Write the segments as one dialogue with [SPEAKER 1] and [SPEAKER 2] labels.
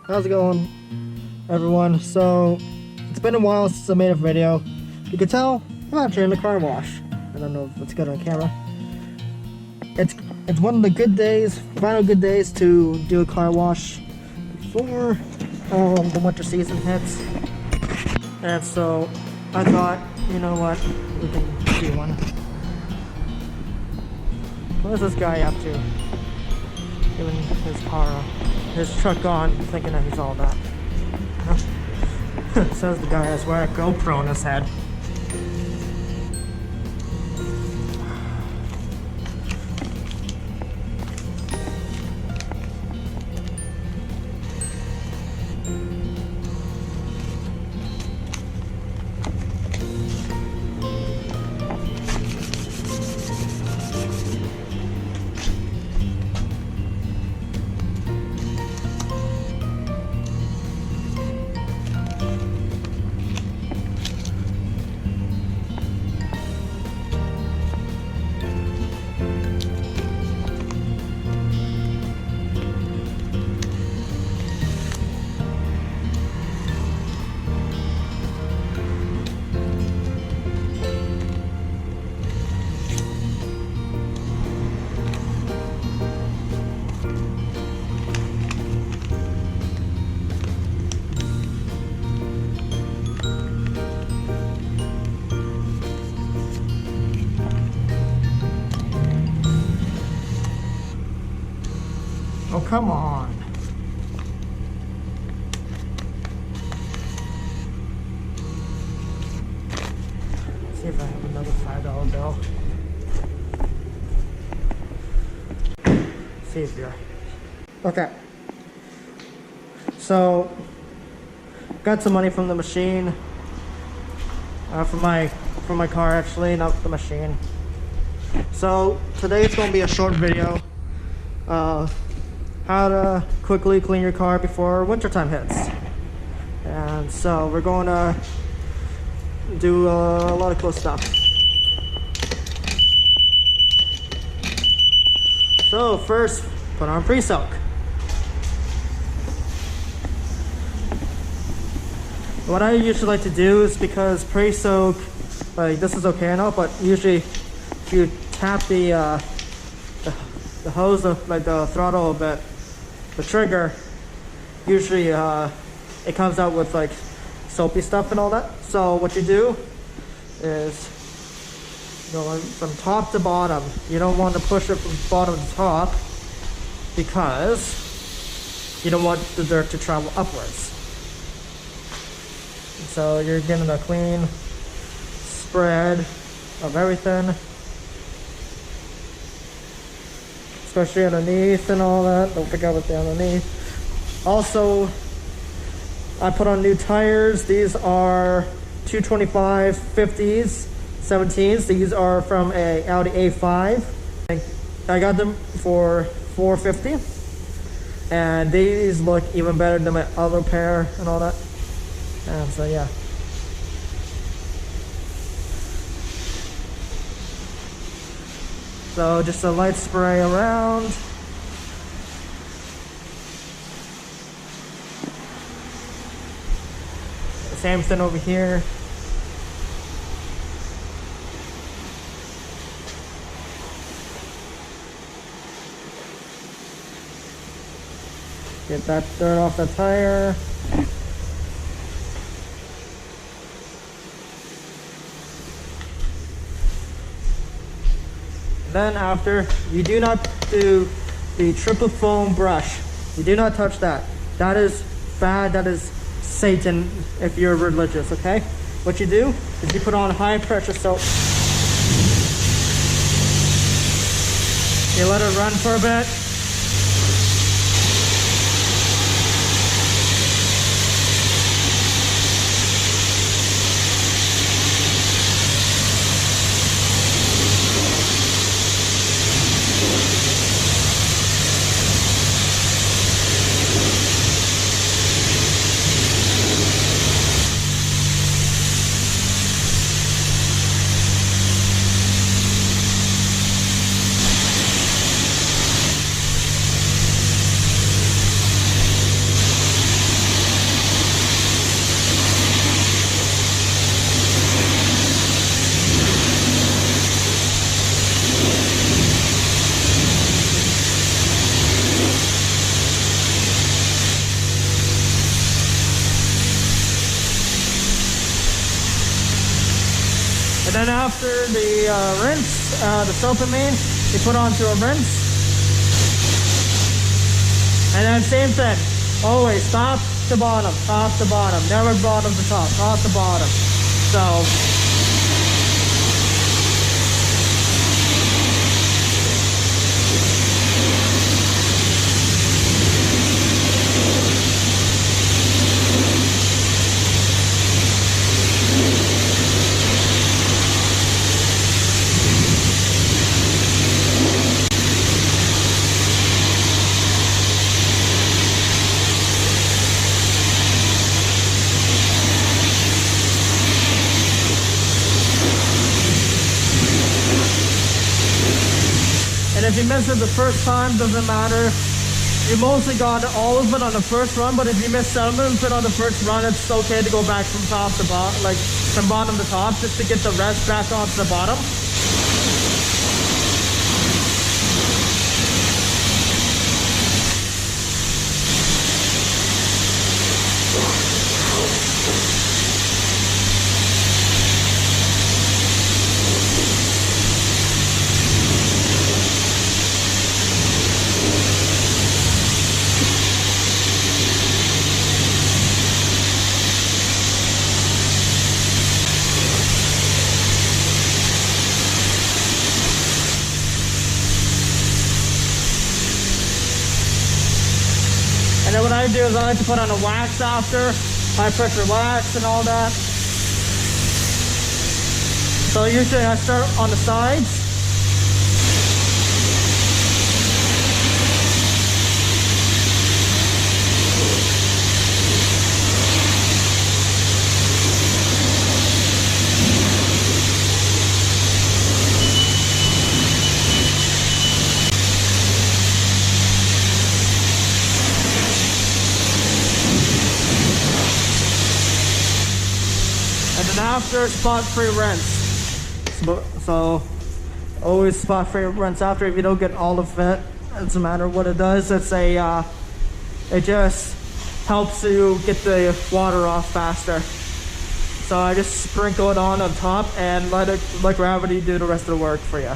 [SPEAKER 1] How's it going, everyone? So, it's been a while since I made a video. You can tell I'm actually in the car wash. I don't know if it's good on camera. It's one of the good days, final good days to do a car wash before the winter season hits. And so, I thought, you know what, we can do one. What is this guy up to? Giving his truck on, thinking that he's all that. Says the guy has wearing a GoPro on his head. Oh, come on. Let's see if I have another $5 bill. See if you're... Okay. So, got some money from the machine. From my car, actually, not the machine. So, today it's going to be a short video. How to quickly clean your car before wintertime hits. And so we're going to do a lot of cool stuff. So first, put on pre-soak. What I usually like to do is, because pre-soak, like this is okay now, but usually if you tap the hose, like the throttle a bit, the trigger, usually it comes out with like soapy stuff and all that. So what you do is, go from top to bottom. You don't want to push it from bottom to top, because you don't want the dirt to travel upwards. So you're getting a clean spread of everything, especially underneath and all that. Don't forget what's underneath. Also, I put on new tires. These are 225 50s 17s. These are from a Audi A5. I got them for $450, and these look even better than my other pair and all that. And so yeah. So just a light spray around. Same thing over here. Get that dirt off the tire. Then after, you do not do the triple foam brush. You do not touch that. That is bad. That is Satan if you're religious, okay? What you do is you put on high pressure soap. You let it run for a bit. And then after the rinse, the soap and main, you put onto a rinse. And then same thing, always top to bottom, never bottom to top to bottom. So, and if you miss it the first time, doesn't matter. You mostly got all of it on the first run, but if you miss some of it on the first run, it's okay to go back from top to bottom, like from bottom to top, just to get the rest back onto the bottom. And then what I do is I like to put on a wax after, high pressure wax and all that. So usually I start on the sides. And then after, spot-free rinse. So always spot-free rinse after. If you don't get all of it, it doesn't matter what it does. It's a it just helps you get the water off faster. So I just sprinkle it on top and let gravity do the rest of the work for you.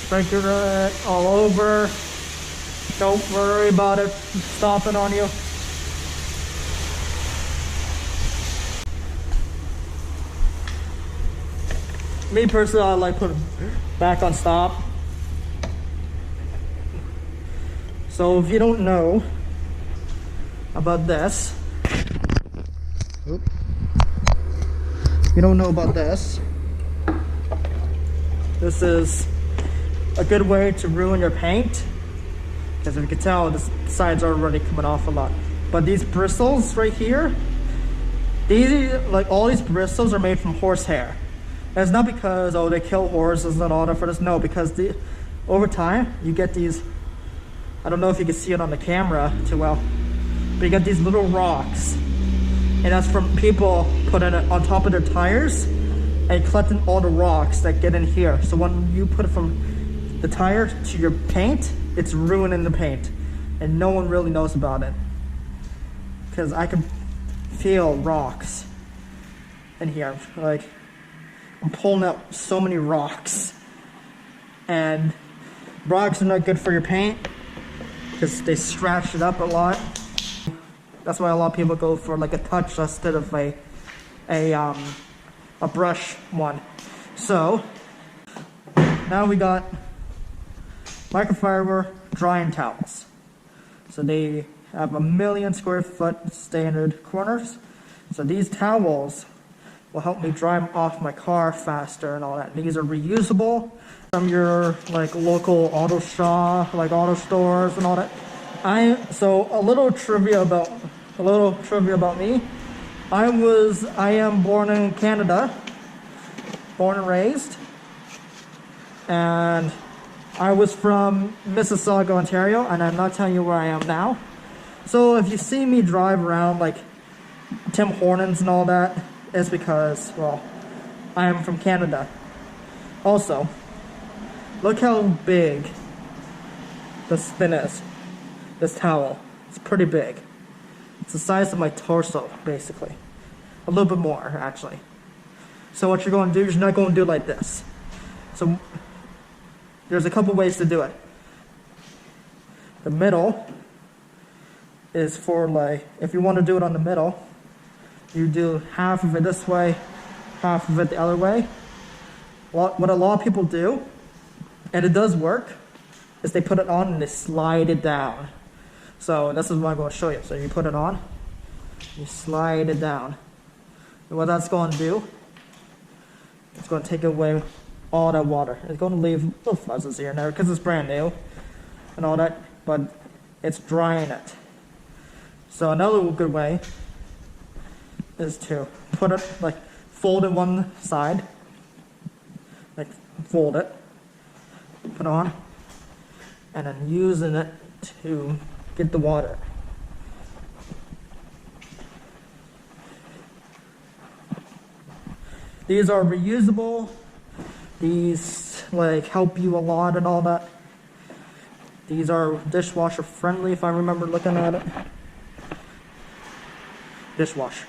[SPEAKER 1] Sprinkle it all over. Don't worry about it stopping on you. Me personally, I like putting it back on stop. So if you don't know about this, if you don't know about this, this is a good way to ruin your paint. Because if you can tell, the sides are already coming off a lot. But these bristles right here, all these bristles are made from horsehair. And it's not because, oh, they kill horses and all that for this. No, because over time, you get these, I don't know if you can see it on the camera too well, but you get these little rocks. And that's from people putting it on top of their tires and collecting all the rocks that get in here. So when you put it from the tire to your paint, it's ruining the paint, and no one really knows about it. Because I can feel rocks in here. Like, I'm pulling out so many rocks. And rocks are not good for your paint, because they scratch it up a lot. That's why a lot of people go for like a touchless instead of a brush one. So, now we got microfiber drying towels. So they have 1 million square foot standard corners. So these towels will help me dry them off my car faster and all that. These are reusable from your like local auto shop, like auto stores and all that. So a little trivia about me. I am born in Canada, born and raised, and I was from Mississauga, Ontario, and I'm not telling you where I am now. So if you see me drive around like Tim Hortons and all that, it's because, well, I am from Canada. Also, look how big the spin is, this towel. It's pretty big. It's the size of my torso, basically. A little bit more, actually. So what you're going to do is you're not going to do it like this. So there's a couple ways to do it. The middle is for like, if you want to do it on the middle, you do half of it this way, half of it the other way. What a lot of people do, and it does work, is they put it on and they slide it down. So this is what I'm going to show you. So you put it on, you slide it down. And what that's going to do, it's going to take away all that water. It's going to leave little fuzzes here and there because it's brand new and all that, but it's drying it. So another good way is to put it, like, fold it one side, like fold it, put it on, and then using it to get the water. These are reusable. These like help you a lot and all that. These are dishwasher friendly, if I remember looking at it. Dishwasher.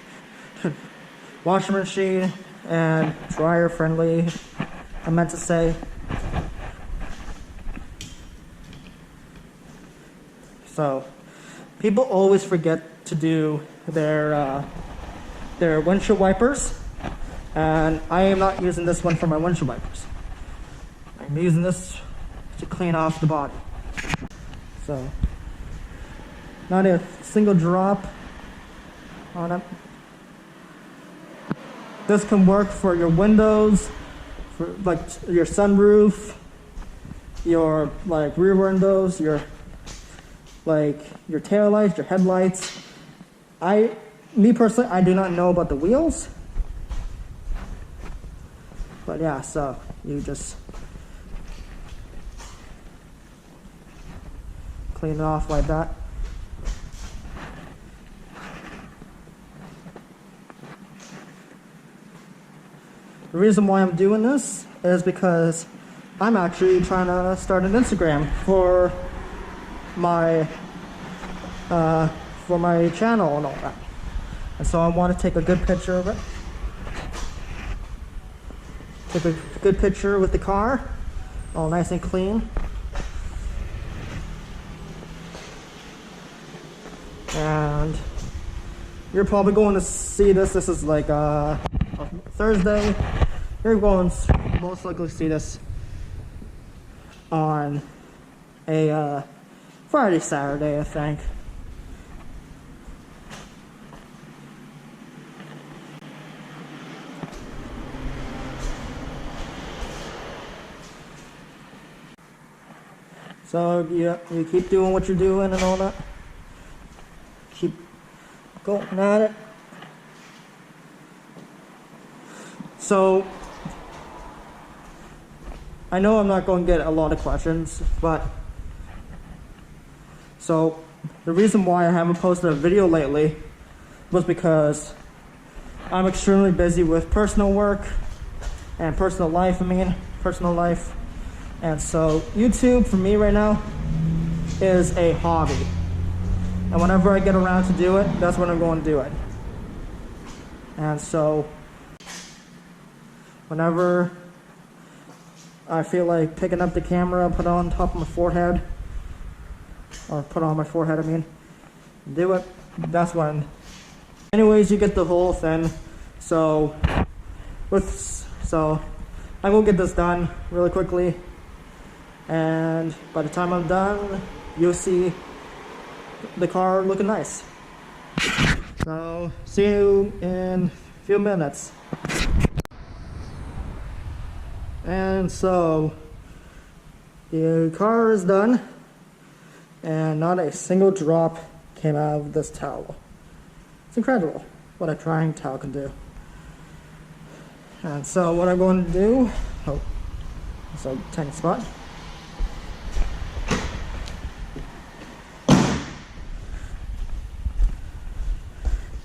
[SPEAKER 1] Washing machine and dryer friendly, I meant to say. So people always forget to do their windshield wipers, and I am not using this one for my windshield wipers. I'm using this to clean off the body. So not a single drop on it. This can work for your windows, for like your sunroof, your like rear windows, your tail lights, your headlights. Me personally, I do not know about the wheels. But yeah, so you just clean it off like that. The reason why I'm doing this is because I'm actually trying to start an Instagram for my channel and all that. And so I want to take a good picture of it. Take a good picture with the car, all nice and clean. And you're probably going to see this. This is like a Thursday. You're going to most likely see this on a Friday, Saturday, I think. So yeah, you keep doing what you're doing and all that. Keep going at it. So I know I'm not going to get a lot of questions, but so the reason why I haven't posted a video lately was because I'm extremely busy with personal work and personal life, and so YouTube for me right now is a hobby, and whenever I get around to do it, that's when I'm going to do it. And so whenever I feel like picking up the camera, put it on top of my forehead, or put on my forehead, I mean, do it, that's when. Anyways, you get the whole thing. So I will get this done really quickly, and by the time I'm done, you'll see the car looking nice. So see you in a few minutes. And so the car is done, and not a single drop came out of this towel. It's incredible what a drying towel can do. And so what I'm going to do, it's a tiny spot.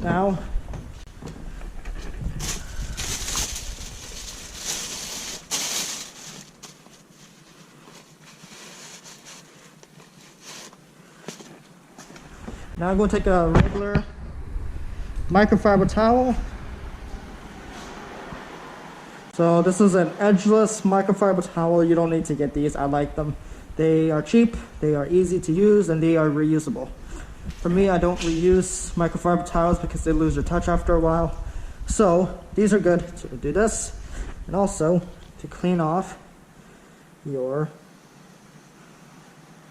[SPEAKER 1] Now, Now I'm going to take a regular microfiber towel. So this is an edgeless microfiber towel. You don't need to get these. I like them. They are cheap, they are easy to use, and they are reusable. For me, I don't reuse microfiber towels because they lose their touch after a while. So these are good to do this, and also to clean off your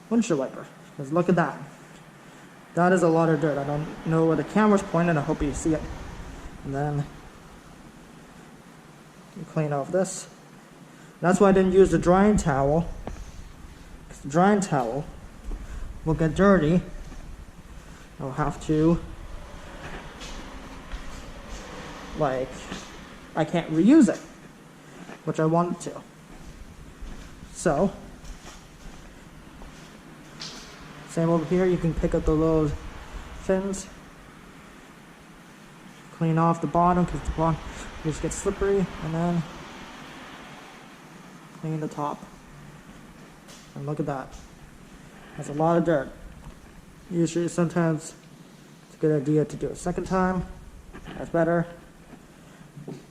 [SPEAKER 1] windshield wiper. Because look at that. That is a lot of dirt. I don't know where the camera's pointed. I hope you see it. And then you clean off this. That's why I didn't use the drying towel. Because the drying towel will get dirty. I'll have to, like, I can't reuse it, which I wanted to. So, same over here, you can pick up the little fins, clean off the bottom because the bottom just gets slippery, and then clean the top. And look at that. That's a lot of dirt. Usually, sometimes it's a good idea to do it a second time. That's better.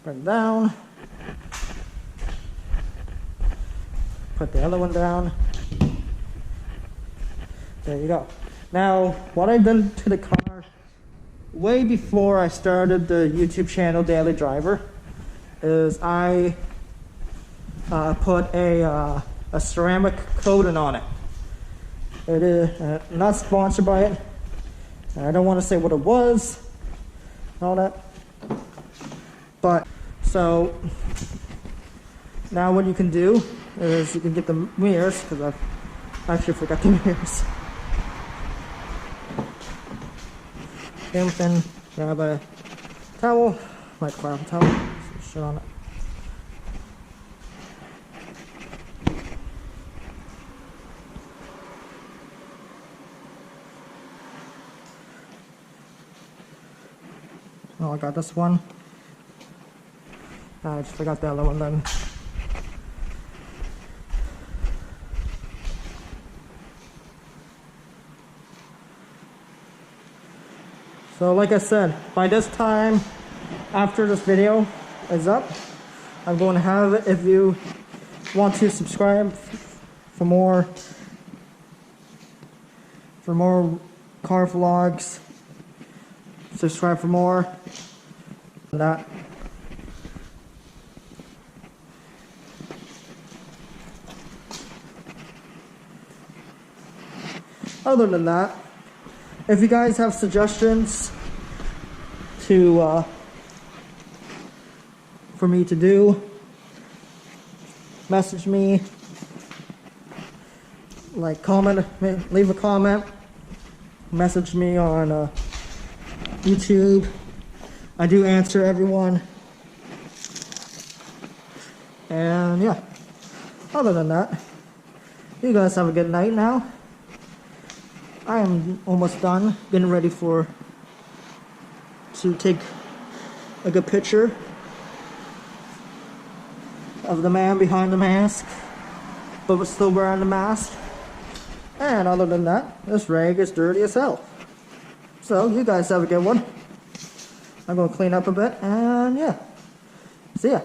[SPEAKER 1] Bring it down. Put the other one down. There you go. Now, what I've done to the car way before I started the YouTube channel Daily Driver is I put a ceramic coating on it. It is not sponsored by it. I don't want to say what it was and all that. But so now what you can do is you can get the mirrors, because I actually forgot the mirrors. Then within, grab a towel, microfiber towel, some shit on it. Oh, I got this one. I just forgot the other one then. So like I said, by this time, after this video is up, I'm going to have it. If you want to subscribe for more car vlogs, subscribe for more than that. Other than that, if you guys have suggestions to for me to do, message me, like comment, leave a comment, message me on YouTube. I do answer everyone. And yeah, other than that, you guys have a good night now. I am almost done, getting ready to take a good picture of the man behind the mask, but we're still wearing the mask. And other than that, this rag is dirty as hell. So you guys have a good one. I'm going to clean up a bit, and yeah, see ya.